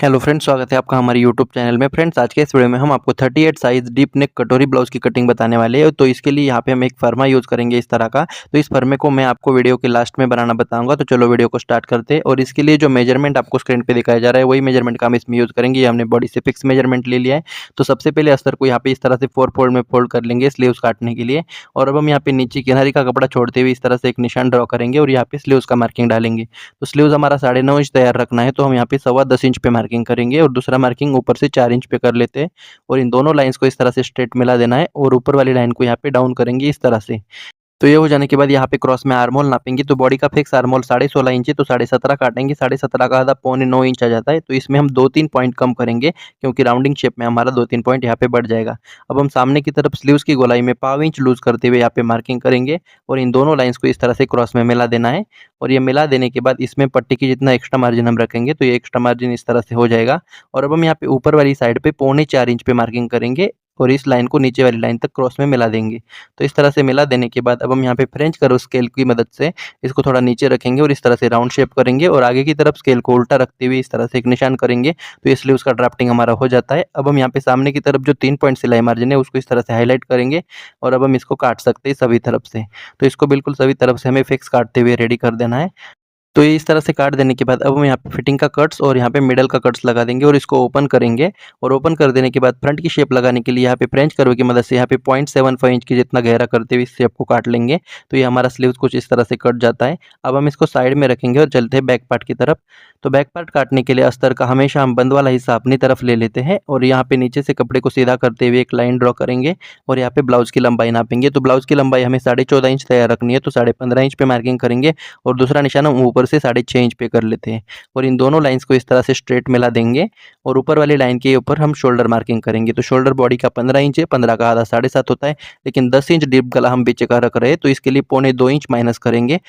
Hello friends, स्वागत है आपका हमारे यूट्यूब चैनल में। फ्रेंड्स, आज के इस वीडियो में हम आपको 38 साइज़ डीप नेक कटोरी ब्लाउज़ की कटिंग बताने वाले हैं। तो इसके लिए यहाँ पे हम एक फर्मा यूज़ करेंगे इस तरह का। तो इस फर्मे को मैं आपको वीडियो के लास्ट में बनाना बताऊंगा। तो चलो वीडियो को स्टार्ट करते हैं। और इसके लिए जो मेजरमेंट आपको स्क्रीन पे दिखाया जा रहा है वही मेजरमेंट का हम इसमें यूज़ करेंगे। ये हमने बॉडी से फिक्स मेजरमेंट ले लिया है। तो सबसे पहले अस्तर को यहाँ पे इस तरह से 4 फोल्ड में फोल्ड कर लेंगे स्लीव्स काटने के लिए। और अब हम यहाँ पे नीचे किनारे का कपड़ा छोड़ते हुए इस तरह से एक निशान ड्रॉ करेंगे और यहाँ पे स्लीव्स का मार्किंग डालेंगे। तो स्लीव्स हमारा 9.5 इंच तैयार रखना है, तो हम यहाँ पे 10.25 इंच पे मार्किंग करेंगे और दूसरा मार्किंग ऊपर से 4 इंच पे कर लेते हैं। और इन दोनों लाइंस को इस तरह से स्ट्रेट मिला देना है और ऊपर वाली लाइन को यहाँ पे डाउन करेंगे इस तरह से। तो ये हो जाने के बाद यहाँ पे क्रॉस में आर्म होल नापेंगे। तो बॉडी का फिक्स आर्म होल 16.5 इंच है, तो 17.5 काटेंगे। 17.5 का आधा 9.25 इंच आ जाता है। तो इसमें हम 2-3 पॉइंट कम करेंगे क्योंकि राउंडिंग शेप में हमारा 2-3 पॉइंट यहाँ पे बढ़ जाएगा। अब हम सामने की तरफ स्लीव्स की गोलाई में 1/4 इंच लूज करते हुए यहाँ पे मार्किंग करेंगे और इन दोनों लाइंस को इस तरह से क्रॉस में मिला देना है। और ये मिला देने के बाद इसमें पट्टी की जितना एक्स्ट्रा मार्जिन हम रखेंगे तो ये एक्स्ट्रा मार्जिन इस तरह से हो जाएगा। और अब हम यहाँ पे ऊपर वाली साइड पे 4.25 इंच पे मार्किंग करेंगे और इस लाइन को नीचे वाली लाइन तक क्रॉस में मिला देंगे। तो इस तरह से मिला देने के बाद अब हम यहाँ पे फ्रेंच कर्व स्केल की मदद से इसको थोड़ा नीचे रखेंगे और इस तरह से राउंड शेप करेंगे और आगे की तरफ स्केल को उल्टा रखते हुए इस तरह से एक निशान करेंगे। तो इसलिए उसका ड्राफ्टिंग हमारा हो जाता है। अब हम यहाँ पे सामने की तरफ जो 3 पॉइंट सिलाई मार्जिन है उसको इस तरह से हाईलाइट करेंगे और अब हम इसको काट सकते हैं सभी तरफ से। तो इसको बिल्कुल सभी तरफ से हमें फिक्स काटते हुए रेडी कर देना है। तो ये इस तरह से काट देने के बाद अब हम यहाँ पे फिटिंग का कट्स और यहाँ पे मिडल का कट्स लगा देंगे और इसको ओपन करेंगे। और ओपन कर देने के बाद फ्रंट की शेप लगाने के लिए यहाँ पे फ्रेंच कर्व की मदद से यहाँ पे 0.75 इंच की जितना गहरा करते हुए इस शेप को काट लेंगे। तो ये हमारा स्लीव्स कुछ इस तरह से कट जाता है। अब हम इसको साइड में रखेंगे और चलते हैं बैक पार्ट की तरफ। तो बैक पार्ट काटने के लिए अस्तर का हमेशा हम बंद वाला हिस्सा अपनी तरफ ले लेते हैं और यहाँ पे नीचे से कपड़े को सीधा करते हुए एक लाइन ड्रॉ करेंगे और यहाँ पे ब्लाउज की लंबाई नापेंगे। तो ब्लाउज की लंबाई हमें 14.5 इंच तैयार रखनी है, तो 15.5 इंच पे मार्किंग करेंगे और दूसरा निशान हम ऊपर से 6.5 इंच पे कर लेते हैं। और इन दोनों लाइंस को इस तरह से स्ट्रेट मिला देंगे और ऊपर वाली लाइन के ऊपर हम शोल्डर मार्किंग करेंगे। तो शोल्डर बॉडी का 15 इंच है, 15 का आधा 7.5 होता है, लेकिन 10 इंच डीप गला हम पीछे का रख रहे हैं, तो इसके लिए 2.25 इंच माइनस करेंगे।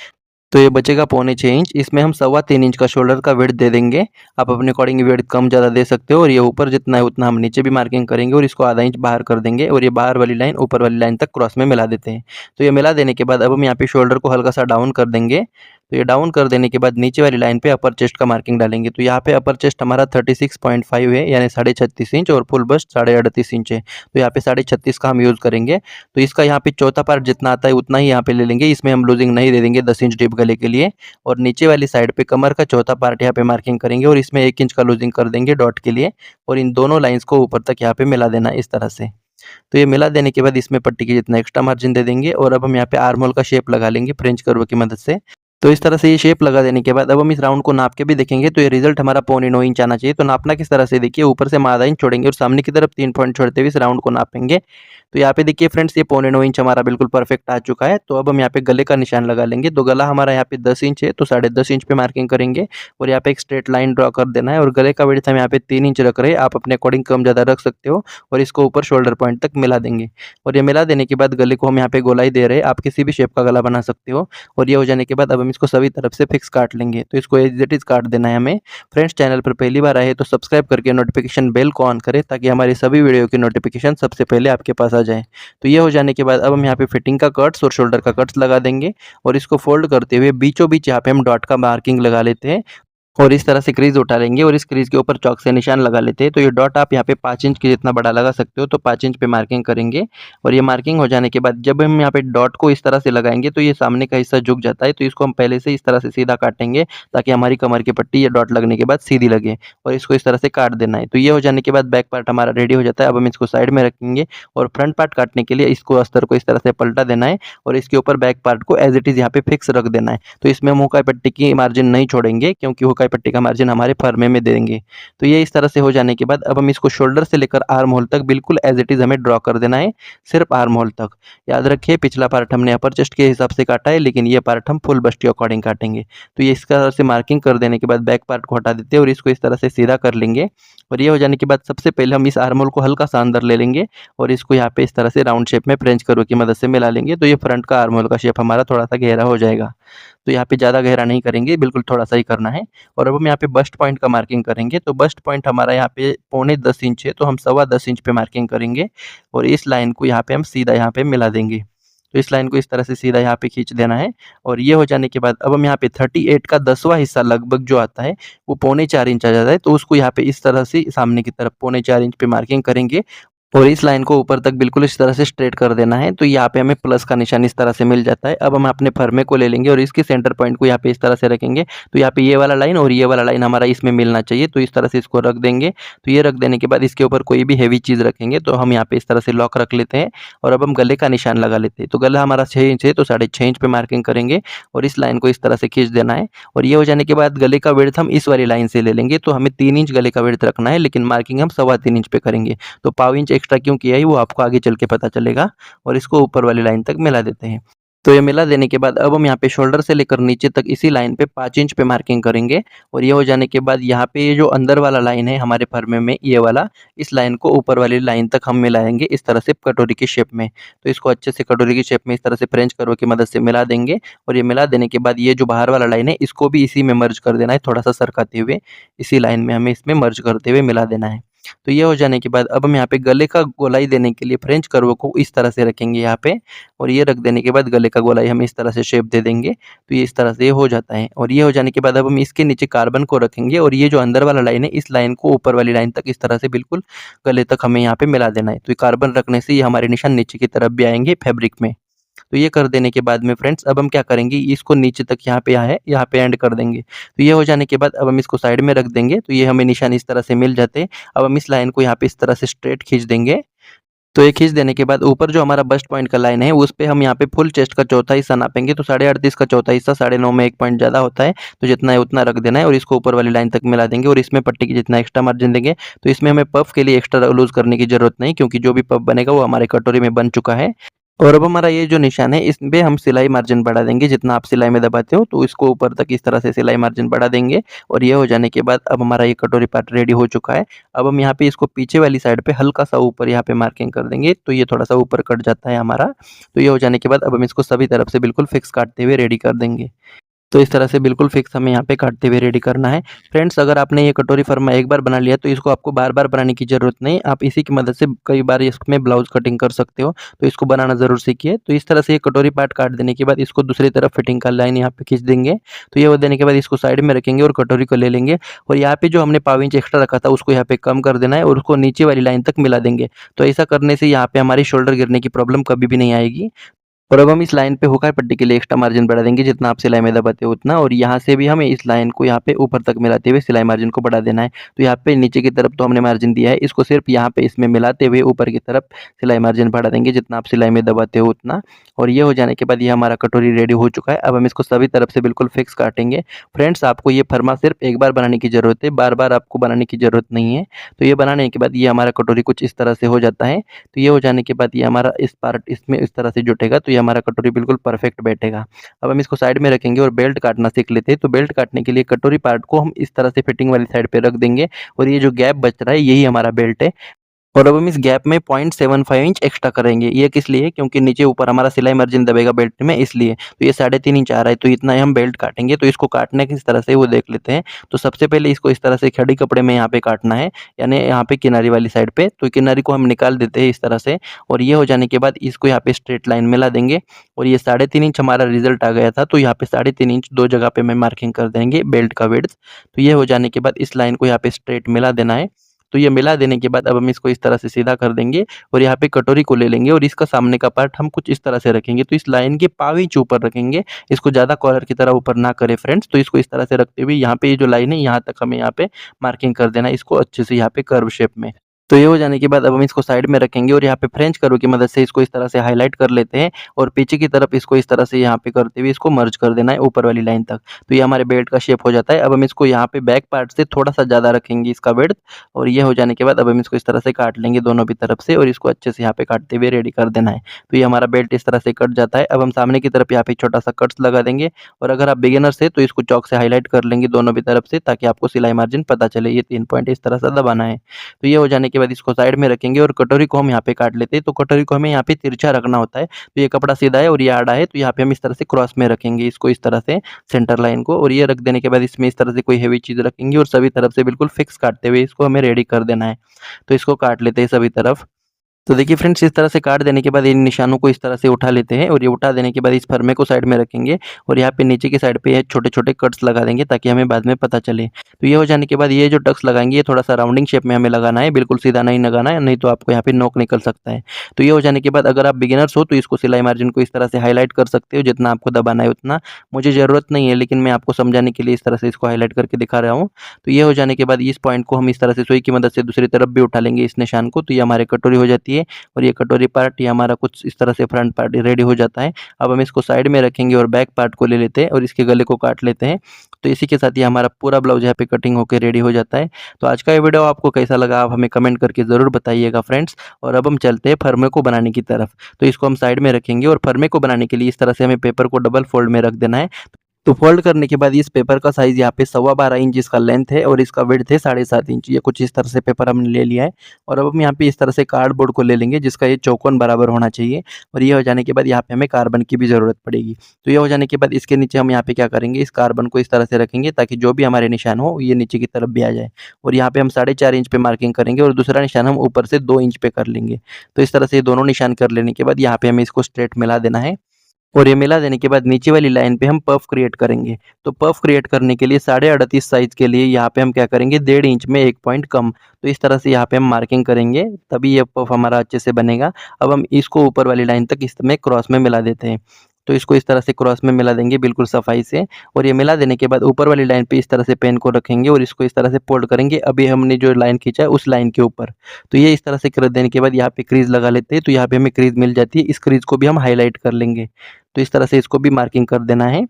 तो ये बचेगा 2.25 इंच। इसमें हम 3.25 इंच का शोल्डर का विड्थ दे देंगे। आप अपने अकॉर्डिंग विड्थ कम ज़्यादा दे सकते हो। और ये ऊपर जितना है उतना हम नीचे भी मार्किंग करेंगे और इसको आधा इंच बाहर कर देंगे और ये बाहर वाली लाइन ऊपर वाली लाइन तक क्रॉस में मिला देते हैं। तो ये मिला देने के बाद अब हम यहाँ पे शोल्डर को हल्का सा डाउन कर देंगे। तो ये डाउन कर देने के बाद नीचे वाली लाइन पे अपर चेस्ट का मार्किंग डालेंगे। तो यहाँ पे अपर चेस्ट हमारा 36.5 है, यानी 36.5 इंच, और फुल बस्ट 38.5 इंच है। तो यहाँ पे 36.5 का हम यूज़ करेंगे। तो इसका यहाँ पे चौथा पार्ट जितना आता है उतना ही यहाँ पे ले लेंगे। इसमें हम लूजिंग नहीं दे देंगे 10 इंच डीप गले के लिए। और नीचे वाली साइड पे कमर का चौथा पार्ट यहाँ पे मार्किंग करेंगे और इसमें 1 इंच का लूजिंग कर देंगे डॉट के लिए। और इन दोनों लाइंस को ऊपर तक यहाँ पे मिला देना इस तरह से। तो ये मिला देने के बाद इसमें पट्टी की जितना एक्स्ट्रा मार्जिन दे देंगे और अब हम यहाँ पे आर्म होल का शेप लगा लेंगे फ्रेंच कर्व की मदद से। तो इस तरह से ये शेप लगा देने के बाद अब हम इस राउंड को नाप के भी देखेंगे। तो ये रिजल्ट हमारा 9.25 इंच आना चाहिए। तो नापना किस तरह से देखिए, ऊपर से हम आधा इंच छोड़ेंगे और सामने की तरफ 3 पॉइंट छोड़ते हुए इस राउंड को नापेंगे। तो यहाँ पे देखिए फ्रेंड्स, ये 9.25 इंच हमारा बिल्कुल परफेक्ट आ चुका है। तो अब हम यहाँ पे गले का निशान लगा लेंगे। तो गला हमारा यहाँ पे 10 इंच है, तो 10.5 इंच पे मार्किंग करेंगे और यहाँ पे एक स्ट्रेट लाइन ड्रॉ कर देना है। और गले का विड्थ हम यहाँ पे 3 इंच रख रहे हैं, आप अपने अकॉर्डिंग कम ज़्यादा रख सकते हो। और इसको ऊपर शोल्डर पॉइंट तक मिला देंगे। और ये मिला देने के बाद गले को हम यहाँ पे गोलाई दे रहे हैं, आप किसी भी शेप का गला बना सकते हो। और ये हो जाने के बाद अब हम इसको सभी तरफ से फिक्स काट लेंगे। तो इसको एज इट इज काट देना है हमें। फ्रेंड्स, चैनल पर पहली बार आए तो सब्सक्राइब करके नोटिफिकेशन बेल को ऑन करें ताकि हमारी सभी वीडियो की नोटिफिकेशन सबसे पहले आपके पास आ जाए। तो ये हो जाने के बाद अब हम यहाँ पे फिटिंग का कट्स और शोल्डर का कट्स लगा देंगे और इसको फोल्ड करते हुए बीचों बीच यहाँ पे हम डॉट का मार्किंग लगा लेते हैं और इस तरह से क्रीज उठा लेंगे और इस क्रीज के ऊपर चौक से निशान लगा लेते हैं। तो ये डॉट आप यहाँ पे 5 इंच के जितना बड़ा लगा सकते हो, तो 5 इंच पे मार्किंग करेंगे। और ये मार्किंग हो जाने के बाद जब हम यहाँ पे डॉट को इस तरह से लगाएंगे तो ये सामने का हिस्सा झुक जाता है। तो इसको हम पहले से इस तरह से सीधा काटेंगे ताकि हमारी कमर की पट्टी ये डॉट लगने के बाद सीधी लगे और इसको इस तरह से काट देना है। तो ये हो जाने के बाद बैक पार्ट हमारा रेडी हो जाता है। अब हम इसको साइड में रखेंगे और फ्रंट पार्ट काटने के लिए इसको अस्तर को इस तरह से पलटा देना है और इसके ऊपर बैक पार्ट को एज इट इज यहाँ पे फिक्स रख देना है। तो इसमें हम हुकाई पट्टी की मार्जिन नहीं छोड़ेंगे क्योंकि हुकाई पट्टी का मार्जिन हमारे फर्मे में देंगे। तो ये इस तरह से हो जाने के बाद अब हम इसको शोल्डर से लेकर आर्म होल तक बिल्कुल एज इट इज हमें ड्रॉ कर देना है, सिर्फ आर्म होल तक। याद रखिए, पिछला पार्ट हमने अपर चेस्ट के हिसाब से काटा है, लेकिन ये पार्ट हम फुल बस्ट के अकॉर्डिंग काटेंगे। तो ये इस तरह से मार्किंग कर देने के बाद बैक पार्ट को हटा देते हैं और इसको इस तरह से सीधा कर लेंगे। और ये हो जाने के बाद सबसे पहले हम इस आर्म होल को हल्का सा अंदर ले लेंगे और इसको यहाँ पे इस तरह से राउंड शेप में फ्रेंच कर्व की मदद से मिला लेंगे। तो ये फ्रंट का आर्म होल का शेप हमारा थोड़ा सा गहरा हो जाएगा। तो यहाँ पे ज़्यादा गहरा नहीं करेंगे, बिल्कुल थोड़ा सा ही करना है। और अब हम यहाँ पे बस्ट पॉइंट का मार्किंग करेंगे। तो बस्ट पॉइंट हमारा यहाँ पे 9.25 इंच है, तो हम 10.25 इंच पे मार्किंग करेंगे और इस लाइन को यहाँ पे हम सीधा यहाँ पे मिला देंगे। तो इस लाइन को इस तरह से सीधा यहाँ पे खींच देना है। और ये हो जाने के बाद अब हम यहाँ पे 38 का 10वां हिस्सा लगभग जो आता है वो पौने 4 इंच आ जाता है, तो उसको यहाँ पे इस तरह से सामने की तरफ पौने 4 इंच पे मार्किंग करेंगे और इस लाइन को ऊपर तक बिल्कुल इस तरह से स्ट्रेट कर देना है। तो यहाँ पे हमें प्लस का निशान इस तरह से मिल जाता है। अब हम अपने फरमे को ले लेंगे और इसके सेंटर पॉइंट को यहाँ पे इस तरह से रखेंगे। तो यहाँ पे ये वाला लाइन और ये वाला लाइन हमारा इसमें मिलना चाहिए, तो इस तरह से इसको रख देंगे। तो ये रख देने के बाद इसके ऊपर कोई भी हैवी चीज़ रखेंगे, तो हम यहाँ पे इस तरह से लॉक रख लेते हैं और अब हम गले का निशान लगा लेते हैं। तो गला हमारा 6 इंच है, तो 6.5 इंच पे मार्किंग करेंगे और इस लाइन को इस तरह से खींच देना है। और ये हो जाने के बाद गले का विड्थ हम इस वाली लाइन से ले लेंगे। तो हमें 3 इंच गले का विड्थ रखना है, लेकिन मार्किंग हम 3.25 इंच पे करेंगे। तो पाव इंच एक्स्ट्रा क्यों किया है वो आपको आगे चल के पता चलेगा। और इसको ऊपर वाली लाइन तक मिला देते हैं। तो ये मिला देने के बाद अब हम यहाँ पे शोल्डर से लेकर नीचे तक इसी लाइन पे 5 इंच पे मार्किंग करेंगे। और ये हो जाने के बाद यहाँ पे ये जो अंदर वाला लाइन है हमारे फरमे में ये वाला, इस लाइन को ऊपर वाली लाइन तक हम मिलाएंगे इस तरह से कटोरी की शेप में। तो इसको अच्छे से कटोरी की शेप में इस तरह से फ्रेंच कर्व की मदद से मिला देंगे। और ये मिला देने के बाद ये जो बाहर वाला लाइन है इसको भी इसी में मर्ज कर देना है, थोड़ा सा सरकाते हुए इसी लाइन में हमें इसमें मर्ज करते हुए मिला देना है। तो ये हो जाने के बाद अब हम यहाँ पे गले का गोलाई देने के लिए फ्रेंच कर्व को इस तरह से रखेंगे यहाँ पे। और ये रख देने के बाद गले का गोलाई हम इस तरह से शेप दे देंगे। तो ये इस तरह से ये हो जाता है। और ये हो जाने के बाद अब हम इसके नीचे कार्बन को रखेंगे और ये जो अंदर वाला लाइन है इस लाइन को ऊपर वाली लाइन तक इस तरह से बिल्कुल गले तक हमें यहाँ पे मिला देना है। तो ये कार्बन रखने से ये हमारे निशान नीचे की तरफ भी आएंगे फैब्रिक में। तो ये कर देने के बाद में फ्रेंड्स अब हम क्या करेंगे, इसको नीचे तक यहाँ पे है यहाँ पे एंड कर देंगे। तो ये हो जाने के बाद अब हम इसको साइड में रख देंगे। तो ये हमें निशान इस तरह से मिल जाते हैं। अब हम इस लाइन को यहाँ पे इस तरह से स्ट्रेट खींच देंगे। तो ये खींच देने के बाद ऊपर जो हमारा बस्ट पॉइंट का लाइन है उस पे हम यहाँ पे फुल चेस्ट का चौथा हिस्सा नापेंगे। तो 38.5 का चौथा हिस्सा 9.5 में 1 पॉइंट ज़्यादा होता है, तो जितना है उतना रख देना है और इसको ऊपर वाली लाइन तक मिला देंगे। और इसमें पट्टी की जितना एक्स्ट्रा मार्जिन देंगे, तो इसमें हमें पफ के लिए एक्स्ट्रा लूज करने की जरूरत नहीं, क्योंकि जो भी पफ बनेगा वो हमारे कटोरी में बन चुका है। और अब हमारा ये जो निशान है इसमें हम सिलाई मार्जिन बढ़ा देंगे, जितना आप सिलाई में दबाते हो तो इसको ऊपर तक इस तरह से सिलाई मार्जिन बढ़ा देंगे। और ये हो जाने के बाद अब हमारा ये कटोरी पार्ट रेडी हो चुका है। अब हम यहाँ पे इसको पीछे वाली साइड पे हल्का सा ऊपर यहाँ पे मार्किंग कर देंगे, तो ये थोड़ा सा ऊपर कट जाता है हमारा। तो ये हो जाने के बाद अब हम इसको सभी तरफ से बिल्कुल फिक्स काटते हुए रेडी कर देंगे। तो इस तरह से बिल्कुल फिक्स हमें यहाँ पे काटते हुए रेडी करना है। फ्रेंड्स, अगर आपने ये कटोरी फर्मा एक बार बना लिया तो इसको आपको बार-बार बनाने की ज़रूरत नहीं। आप इसी की मदद से कई बार इसमें ब्लाउज़ कटिंग कर सकते हो, तो इसको बनाना ज़रूर सीखिए। तो इस तरह से ये कटोरी पार्ट काट देने के बाद इसको दूसरी तरफ फिटिंग का लाइन यहाँ पे खींच देंगे। तो ये हो देने के बाद इसको साइड में रखेंगे और कटोरी को ले लेंगे और यहाँ पे जो हमने पाव इंच एक्स्ट्रा रखा था उसको यहाँ पे कम कर देना है और उसको नीचे वाली लाइन तक मिला देंगे। तो ऐसा करने से यहाँ पे हमारी शोल्डर गिरने की प्रॉब्लम कभी भी नहीं आएगी। और अब हम इस लाइन पे हुक पट्टी के लिए एक्स्ट्रा मार्जिन बढ़ा देंगे, जितना आप सिलाई में दबाते हो उतना। और यहाँ से भी हमें इस लाइन को यहाँ पे ऊपर तक मिलाते हुए सिलाई मार्जिन को बढ़ा देना है। तो यहाँ पे नीचे की तरफ तो हमने मार्जिन दिया है, इसको सिर्फ यहाँ पे इसमें मिलाते हुए ऊपर की तरफ सिलाई मार्जिन बढ़ा देंगे, जितना आप सिलाई में दबाते हो उतना। और ये हो जाने के बाद ये हमारा कटोरी रेडी हो चुका है। अब हम इसको सभी तरफ से बिल्कुल फिक्स काटेंगे। फ्रेंड्स, आपको ये फर्मा सिर्फ एक बार बनाने की ज़रूरत है, बार बार आपको बनाने की ज़रूरत नहीं है। तो ये बनाने के बाद ये हमारा कटोरी कुछ इस तरह से हो जाता है। तो ये हो जाने के बाद ये हमारा इस पार्ट इसमें इस तरह से जुटेगा, तो ये हमारा कटोरी बिल्कुल परफेक्ट बैठेगा। अब हम इसको साइड में रखेंगे और बेल्ट काटना सीख लेते हैं। तो बेल्ट काटने के लिए कटोरी पार्ट को हम इस तरह से फिटिंग वाली साइड पे रख देंगे और ये जो गैप बच रहा है यही हमारा बेल्ट है। और अब हम इस गैप में 0.75 इंच एक्स्ट्रा करेंगे। ये किस लिए? क्योंकि नीचे ऊपर हमारा सिलाई मार्जिन दबेगा बेल्ट में, इसलिए। तो ये 3.5 इंच आ रहा है, तो इतना ही हम बेल्ट काटेंगे। तो इसको काटने किस तरह से वो देख लेते हैं। तो सबसे पहले इसको इस तरह से खड़ी कपड़े में यहाँ पे काटना है, यानी यहाँ पे किनारी वाली साइड पे। तो किनारी को हम निकाल देते हैं इस तरह से। और ये हो जाने के बाद इसको यहाँ पे स्ट्रेट लाइन मिला देंगे। और ये 3.5 इंच हमारा रिजल्ट आ गया था, तो यहाँ पे 3.5 इंच दो जगह पे मैं मार्किंग कर देंगे बेल्ट का विड्थ। तो ये हो जाने के बाद इस लाइन को यहाँ पे स्ट्रेट मिला देना है। तो ये मिला देने के बाद अब हम इसको इस तरह से सीधा कर देंगे और यहाँ पे कटोरी को ले लेंगे और इसका सामने का पार्ट हम कुछ इस तरह से रखेंगे। तो इस लाइन के पाव इंच ऊपर रखेंगे, इसको ज़्यादा कॉलर की तरह ऊपर ना करें फ्रेंड्स। तो इसको इस तरह से रखते हुए यहाँ पे ये जो लाइन है यहाँ तक हमें यहाँ पे मार्किंग कर देना है, इसको अच्छे से यहाँ पे कर्व शेप में। तो ये हो जाने के बाद अब हम इसको साइड में रखेंगे और यहाँ पे फ्रेंच कर्व की मदद से इसको इस तरह से हाईलाइट कर लेते हैं और पीछे की तरफ इसको इस तरह से यहाँ पे करते हुए इसको मर्ज कर देना है ऊपर वाली लाइन तक। तो ये हमारे बेल्ट का शेप हो जाता है। अब हम इसको यहाँ पे बैक पार्ट से थोड़ा सा ज़्यादा रखेंगे इसका विड्थ। और ये हो जाने के बाद अब हम इसको इस तरह से काट लेंगे दोनों भी तरफ से और इसको अच्छे से यहाँ पे काटते हुए रेडी कर देना है। तो ये हमारा बेल्ट इस तरह से कट जाता है। अब हम सामने की तरफ यहाँ पे छोटा सा कट्स लगा देंगे और अगर आप बिगिनर्स है तो इसको चौक से हाईलाइट कर लेंगे दोनों भी तरफ से, ताकि आपको सिलाई मार्जिन पता चले। ये 3 पॉइंट इस तरह से दबाना है। तो ये हो जाने के बाद इसको साइड में रखेंगे और कटोरी को हम यहाँ पे काट लेते हैं। तो कटोरी को हमें यहाँ पे तिरछा रखना होता है। तो ये कपड़ा सीधा है और ये आड़ा है, तो यहाँ पे हम इस तरह से क्रॉस में रखेंगे इसको इस तरह से सेंटर लाइन को। और ये रख देने के बाद इसमें इस तरह से कोई हैवी चीज़ रखेंगे और सभी तरफ से बिल्कुल फिक्स काटते हुए इसको हमें रेडी कर देना है। तो इसको काट लेते हैं सभी तरफ। तो देखिए फ्रेंड्स, इस तरह से काट देने के बाद इन निशानों को इस तरह से उठा लेते हैं और ये उठा देने के बाद इस फरमे को साइड में रखेंगे और यहाँ पे नीचे की साइड पे ये छोटे-छोटे कट्स लगा देंगे ताकि हमें बाद में पता चले। तो ये हो जाने के बाद ये जो टक्स लगाएँगे ये थोड़ा-सा राउंडिंग शेप में हमें लगाना है, बिल्कुल सीधा नहीं लगाना है, नहीं तो आपको यहाँ पे नोक निकल सकता है। तो ये हो जाने के बाद अगर आप बिगिनर्स हो तो इसको सिलाई मार्जिन को इस तरह से हाइलाइट कर सकते हो, जितना आपको दबाना है उतना। मुझे ज़रूरत नहीं है, लेकिन मैं आपको समझाने के लिए इस तरह से इसको हाइलाइट करके दिखा रहा हूँ। तो ये हो जाने के बाद इस पॉइंट को हम इस तरह से सुई की मदद से दूसरी तरफ भी उठा लेंगे इस निशान को, तो ये हमारी कटोरी हो जाती है। और ये कटोरी पार्ट ये हमारा कुछ इस तरह से फ्रंट पार्ट रेडी हो जाता है। अब हम इसको साइड में रखेंगे और बैक पार्ट को ले लेते हैं और इसके गले को काट लेते हैं। तो इसी के साथ ये हमारा पूरा ब्लाउज यहाँ पे कटिंग होके रेडी हो जाता है। तो आज का ये वीडियो आपको कैसा लगा आप हमें कमेंट करके ज़रूर बताइएगा फ्रेंड्स। और अब हम चलते हैं फर्मे को बनाने की तरफ। तो इसको हम साइड में रखेंगे और फर्मे को बनाने के लिए इस तरह से हमें पेपर को डबल फोल्ड में रख देना है। तो फोल्ड करने के बाद इस पेपर का साइज़ यहाँ पे 12.25 इंच इसका लेंथ है और इसका विड्थ है 7.5 इंच। ये कुछ इस तरह से पेपर हमने ले लिया है और अब हम यहाँ पे इस तरह से कार्डबोर्ड को ले लेंगे जिसका ये चौकोन बराबर होना चाहिए। और ये हो जाने के बाद यहाँ पे हमें कार्बन की भी ज़रूरत पड़ेगी। तो ये हो जाने के बाद इसके नीचे हम यहाँ पे क्या करेंगे, इस कार्बन को इस तरह से रखेंगे ताकि जो भी हमारे निशान हो ये नीचे की तरफ भी आ जाए। और यहाँ पे हम 4.5 इंच पे मार्किंग करेंगे और दूसरा निशान हम ऊपर से 2 इंच पे कर लेंगे। तो इस तरह से ये दोनों निशान कर लेने के बाद यहाँ पे हमें इसको स्ट्रेट मिला देना है। और ये मिला देने के बाद नीचे वाली लाइन पे हम पफ क्रिएट करेंगे। तो पफ क्रिएट करने के लिए 38.5 साइज़ के लिए यहाँ पे हम क्या करेंगे, 1.5 इंच में 1 पॉइंट कम। तो इस तरह से यहाँ पे हम मार्किंग करेंगे, तभी ये पफ हमारा अच्छे से बनेगा। अब हम इसको ऊपर वाली लाइन तक इसमें क्रॉस में मिला देते हैं। तो इसको इस तरह से क्रॉस में मिला देंगे बिल्कुल सफाई से। और ये मिला देने के बाद ऊपर वाली लाइन पे इस तरह से पेन को रखेंगे और इसको इस तरह से फोल्ड करेंगे। अभी हमने जो लाइन खींचा है उस लाइन के ऊपर। तो ये इस तरह से कर देने के बाद यहाँ पे क्रीज लगा लेते हैं। तो यहाँ पे हमें क्रीज मिल जाती है, इस क्रीज को भी हम हाईलाइट कर लेंगे। तो इस तरह से इसको भी मार्किंग कर देना है।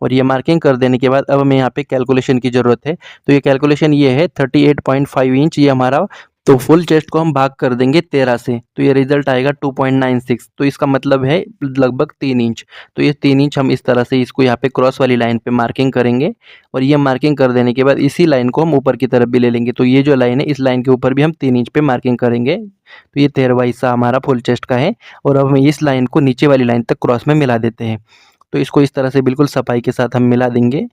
और ये मार्किंग कर देने के बाद अब हमें यहाँ पे कैलकुलेशन की ज़रूरत है। तो ये कैलकुलेशन ये है 38.5 इंच ये हमारा। तो फुल चेस्ट को हम भाग कर देंगे 13 से, तो ये रिजल्ट आएगा 2.96। तो इसका मतलब है लगभग 3 इंच। तो ये 3 इंच हम इस तरह से इसको यहाँ पे क्रॉस वाली लाइन पे मार्किंग करेंगे। और ये मार्किंग कर देने के बाद इसी लाइन को हम ऊपर की तरफ भी ले लेंगे। तो ये जो लाइन है इस लाइन के ऊपर भी हम 3 इंच पे मार्किंग करेंगे। तो ये 13वां हिस्सा हमारा फुल चेस्ट का है। और अब हम इस लाइन को नीचे वाली लाइन तक क्रॉस में मिला देते हैं। तो इसको इस तरह से बिल्कुल सफाई के साथ हम मिला देंगे।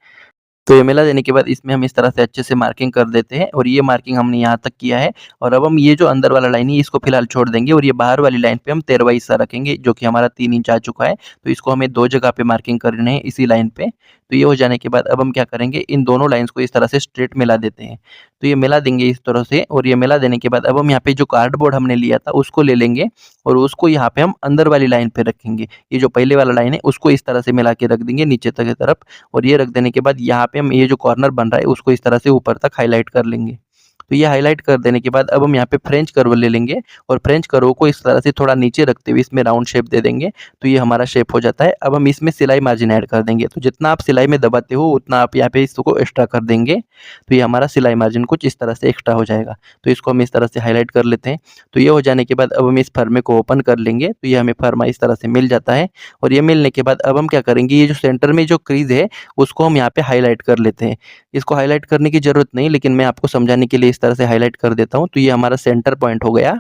तो ये मिला देने के बाद इसमें हम इस तरह से अच्छे से मार्किंग कर देते हैं और ये मार्किंग हमने यहाँ तक किया है। और अब हम ये जो अंदर वाला लाइन है इसको फिलहाल छोड़ देंगे और ये बाहर वाली लाइन पे हम 13वां हिस्सा रखेंगे जो कि हमारा 3 इंच आ चुका है। तो इसको हमें 2 जगह पे मार्किंग करने हैं इसी लाइन पे। तो ये हो जाने के बाद अब हम क्या करेंगे, इन दोनों लाइन्स को इस तरह से स्ट्रेट मिला देते हैं। तो ये मिला देंगे इस तरह से और ये मिला देने के बाद अब हम यहाँ पे जो कार्डबोर्ड हमने लिया था उसको ले लेंगे और उसको यहाँ पे हम अंदर वाली लाइन पे रखेंगे। ये जो पहले वाला लाइन है उसको इस तरह से मिला के रख देंगे नीचे तक की तरफ। और ये रख देने के बाद यहाँ पे हम ये जो कॉर्नर बन रहा है उसको इस तरह से ऊपर तक हाईलाइट कर लेंगे। तो ये हाईलाइट कर देने के बाद अब हम यहाँ पे फ्रेंच कर्व ले लेंगे और फ्रेंच कर्व को इस तरह से थोड़ा नीचे रखते हुए इसमें राउंड शेप दे देंगे। तो ये हमारा शेप हो जाता है। अब हम इसमें सिलाई मार्जिन ऐड कर देंगे। तो जितना आप सिलाई में दबाते हो उतना आप यहाँ पे इसको एक्स्ट्रा कर देंगे। तो ये हमारा सिलाई मार्जिन कुछ इस तरह से एक्स्ट्रा हो जाएगा। तो इसको हम इस तरह से हाईलाइट कर लेते हैं। तो ये हो जाने के बाद अब हम इस फर्मे को ओपन कर लेंगे। तो ये हमें फर्मा इस तरह से मिल जाता है। और ये मिलने के बाद अब हम क्या करेंगे, ये जो सेंटर में जो क्रीज है उसको हम यहाँ पे हाईलाइट कर लेते हैं। इसको हाईलाइट करने की ज़रूरत नहीं, लेकिन मैं आपको समझाने के लिए इस तरह से हाईलाइट कर देता हूँ। तो ये हमारा सेंटर पॉइंट हो गया।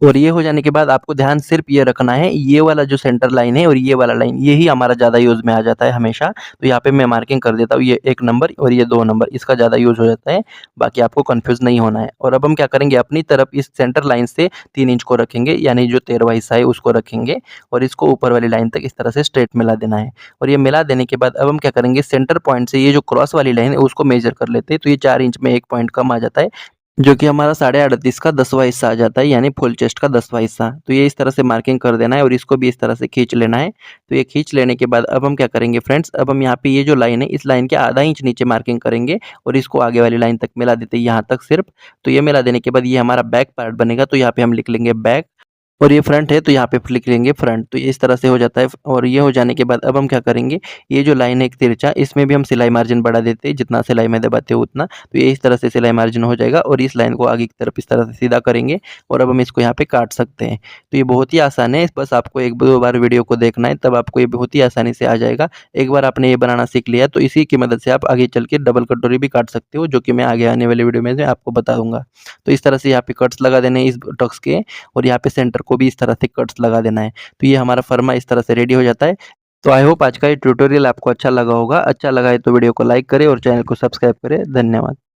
और ये हो जाने के बाद आपको ध्यान सिर्फ ये रखना है, ये वाला जो सेंटर लाइन है और ये वाला लाइन यही हमारा ज़्यादा यूज़ में आ जाता है हमेशा। तो यहाँ पे मैं मार्किंग कर देता हूँ, ये 1 नंबर और ये 2 नंबर इसका ज़्यादा यूज़ हो जाता है। बाकी आपको कन्फ्यूज़ नहीं होना है। और अब हम क्या करेंगे, अपनी तरफ इस सेंटर लाइन से 3 इंच को रखेंगे, यानी जो 13वां हिस्सा है उसको रखेंगे और इसको ऊपर वाली लाइन तक इस तरह से स्ट्रेट मिला देना है। और ये मिला देने के बाद अब हम क्या करेंगे, सेंटर पॉइंट से ये जो क्रॉस वाली लाइन है उसको मेजर कर लेते हैं। तो ये 4 इंच में 1 पॉइंट कम आ जाता है, जो कि हमारा 38.5 का 10वां हिस्सा आ जाता है, यानी फुल चेस्ट का 10वां हिस्सा। तो ये इस तरह से मार्किंग कर देना है और इसको भी इस तरह से खींच लेना है। तो ये खींच लेने के बाद अब हम क्या करेंगे फ्रेंड्स, अब हम यहाँ पे ये जो लाइन है इस लाइन के आधा इंच नीचे मार्किंग करेंगे और इसको आगे वाली लाइन तक मिला देते हैं, यहाँ तक सिर्फ। तो ये मिला देने के बाद ये हमारा बैक पार्ट बनेगा। तो यहाँ पे हम लिख लेंगे बैक और ये फ्रंट है तो यहाँ पे लिख लेंगे फ्रंट। तो ये इस तरह से हो जाता है। और ये हो जाने के बाद अब हम क्या करेंगे, ये जो लाइन है एक तिरछा, इसमें भी हम सिलाई मार्जिन बढ़ा देते हैं, जितना सिलाई में दबाते हो उतना। तो ये इस तरह से सिलाई मार्जिन हो जाएगा और इस लाइन को आगे की तरफ इस तरह से सीधा करेंगे और अब हम इसको यहाँ पे काट सकते हैं। तो ये बहुत ही आसान है, बस आपको 1-2 बार वीडियो को देखना है, तब आपको ये बहुत ही आसानी से आ जाएगा। एक बार आपने ये बनाना सीख लिया तो इसी की मदद से आप आगे चल के डबल कटोरी भी काट सकते हो, जो कि मैं आगे आने वाले वीडियो में मैं आपको बताऊँगा। तो इस तरह से यहाँ पे कट्स लगा देने हैं इस टक्स के और यहाँ पे सेंटर को भी इस तरह से कट्स लगा देना है। तो ये हमारा फर्मा इस तरह से रेडी हो जाता है। तो आई होप आज का ये ट्यूटोरियल आपको अच्छा लगा होगा। अच्छा लगा है तो वीडियो को लाइक करें और चैनल को सब्सक्राइब करें। धन्यवाद।